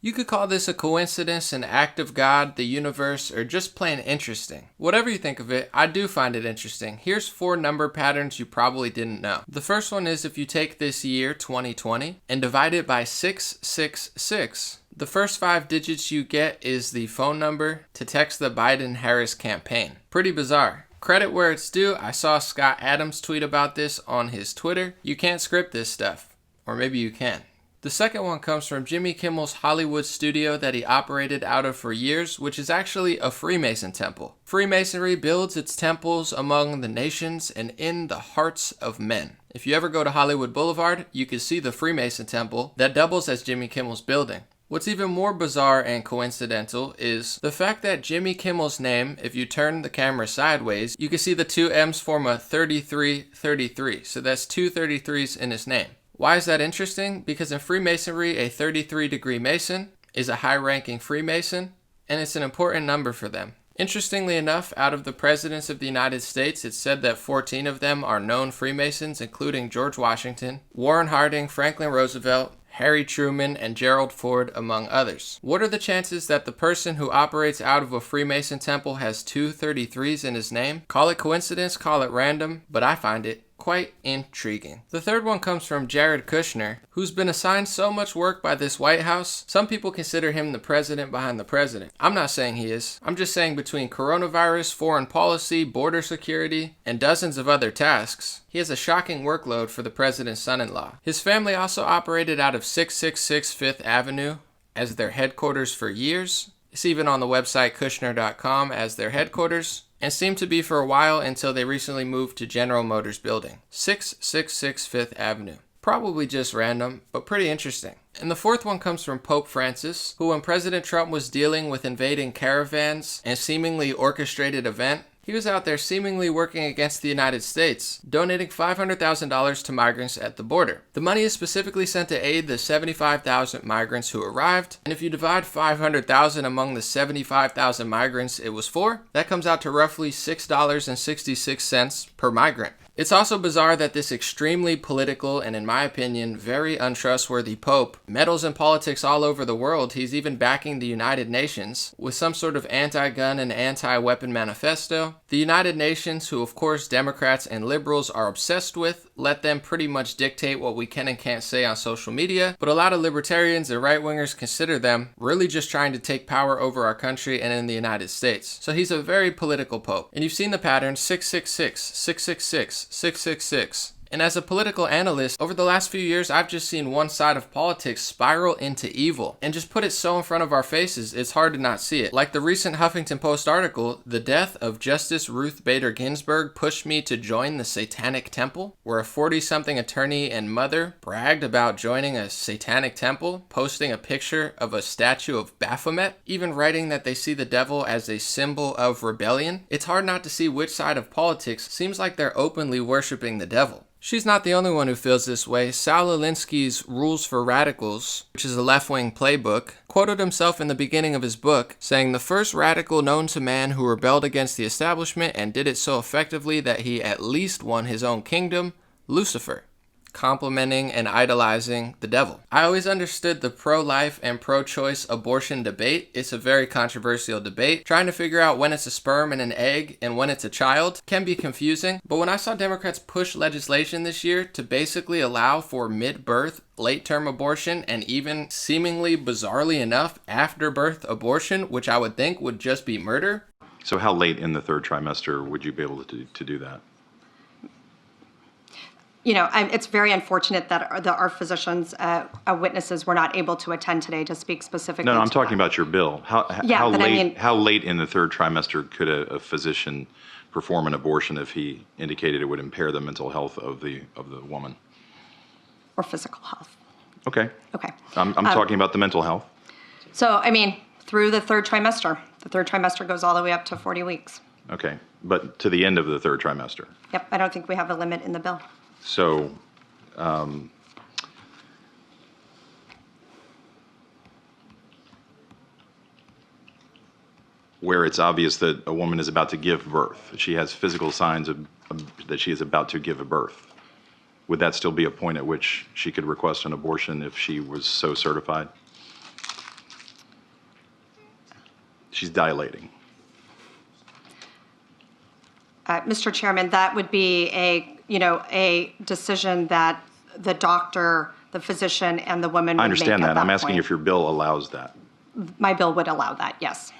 You could call this a coincidence, an act of God, the universe, or just plain interesting. Whatever you think of it, I do find it interesting. Here's 4 number patterns you probably didn't know. The first one is if you take this year, 2020, and divide it by 666, the first 5 digits you get is the phone number to text the Biden-Harris campaign. Pretty bizarre. Credit where it's due, I saw Scott Adams tweet about this on his Twitter. You can't script this stuff. Or maybe you can. The second one comes from Jimmy Kimmel's Hollywood studio that he operated out of for years, which is actually a Freemason temple. Freemasonry builds its temples among the nations and in the hearts of men. If you ever go to Hollywood Boulevard, you can see the Freemason temple that doubles as Jimmy Kimmel's building. What's even more bizarre and coincidental is the fact that Jimmy Kimmel's name, if you turn the camera sideways, you can see the 2 M's form a 3333. So that's 2 33s in his name. Why is that interesting? Because in Freemasonry, a 33-degree Mason is a high-ranking Freemason, and it's an important number for them. Interestingly enough, out of the presidents of the United States, it's said that 14 of them are known Freemasons, including George Washington, Warren Harding, Franklin Roosevelt, Harry Truman, and Gerald Ford, among others. What are the chances that the person who operates out of a Freemason temple has 2 33s in his name? Call it coincidence, call it random, but I find it quite intriguing. The third one comes from Jared Kushner, who's been assigned so much work by this White House. Some people consider him the president behind the president. I'm not saying he is. I'm just saying between coronavirus, foreign policy, border security, and dozens of other tasks, he has a shocking workload for the president's son-in-law. His family also operated out of 666 Fifth Avenue as their headquarters for years. It's even on the website Kushner.com as their headquarters, and seemed to be for a while until they recently moved to General Motors building, 666 Fifth Avenue. Probably just random, but pretty interesting. And the fourth one comes from Pope Francis, who when President Trump was dealing with invading caravans and seemingly orchestrated event, he was out there seemingly working against the United States, donating $500,000 to migrants at the border. The money is specifically sent to aid the 75,000 migrants who arrived, and if you divide 500,000 among the 75,000 migrants it was for, that comes out to roughly $6.66 per migrant. It's also bizarre that this extremely political and, in my opinion, very untrustworthy Pope meddles in politics all over the world. He's even backing the United Nations with some sort of anti-gun and anti-weapon manifesto. The United Nations, who of course Democrats and liberals are obsessed with, let them pretty much dictate what we can and can't say on social media, but a lot of libertarians and right-wingers consider them really just trying to take power over our country and in the United States. So he's a very political Pope. And you've seen the pattern 666, 666, 666. And as a political analyst, over the last few years, I've just seen one side of politics spiral into evil and just put it so in front of our faces, it's hard to not see it. Like the recent Huffington Post article, "The Death of Justice Ruth Bader Ginsburg Pushed Me to Join the Satanic Temple," where a 40-something attorney and mother bragged about joining a satanic temple, posting a picture of a statue of Baphomet, even writing that they see the devil as a symbol of rebellion. It's hard not to see which side of politics seems like they're openly worshiping the devil. She's not the only one who feels this way. Saul Alinsky's Rules for Radicals, which is a left-wing playbook, quoted himself in the beginning of his book, saying, "The first radical known to man who rebelled against the establishment and did it so effectively that he at least won his own kingdom, Lucifer," complimenting and idolizing the devil. I always understood the pro-life and pro-choice abortion debate. It's a very controversial debate. Trying to figure out when it's a sperm and an egg and when it's a child can be confusing. But when I saw Democrats push legislation this year to basically allow for mid-birth, late-term abortion, and even seemingly bizarrely enough after-birth abortion, which I would think would just be murder. So how late in the 3rd trimester would you be able to do that? You know, it's very unfortunate that our physicians, witnesses, were not able to attend today to speak specifically. No, I'm talking about your bill. How late in the 3rd trimester could a physician perform an abortion if he indicated it would impair the mental health of the woman? Or physical health. Okay. Okay. I'm talking about the mental health. So, I mean, through the 3rd trimester. The 3rd trimester goes all the way up to 40 weeks. Okay. But to the end of the 3rd trimester. Yep. I don't think we have a limit in the bill. So, where it's obvious that a woman is about to give birth, she has physical signs that she is about to give a birth, would that still be a point at which she could request an abortion if she was so certified? She's dilating. Mr. Chairman, that would be a decision that the doctor, the physician, and the woman would make. I understand that. I'm asking point. if your bill allows that. My bill would allow that, yes.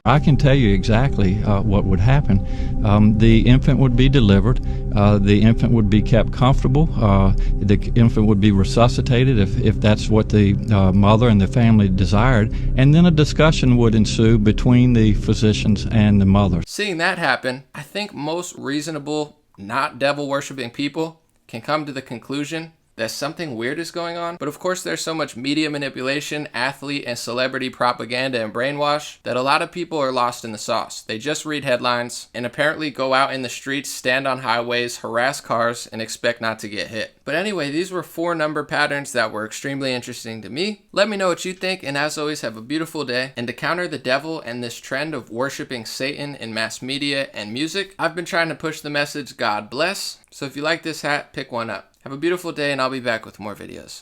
I can tell you exactly what would happen. The infant would be delivered. The infant would be kept comfortable. The infant would be resuscitated if that's what the mother and the family desired. And then a discussion would ensue between the physicians and the mother. Seeing that happen, I think most reasonable, not devil-worshipping people can come to the conclusion that something weird is going on. But of course, there's so much media manipulation, athlete and celebrity propaganda and brainwash that a lot of people are lost in the sauce. They just read headlines and apparently go out in the streets, stand on highways, harass cars, and expect not to get hit. But anyway, these were 4 number patterns that were extremely interesting to me. Let me know what you think, and as always, have a beautiful day. And to counter the devil and this trend of worshiping Satan in mass media and music, I've been trying to push the message, God bless. So if you like this hat, pick one up. Have a beautiful day, and I'll be back with more videos.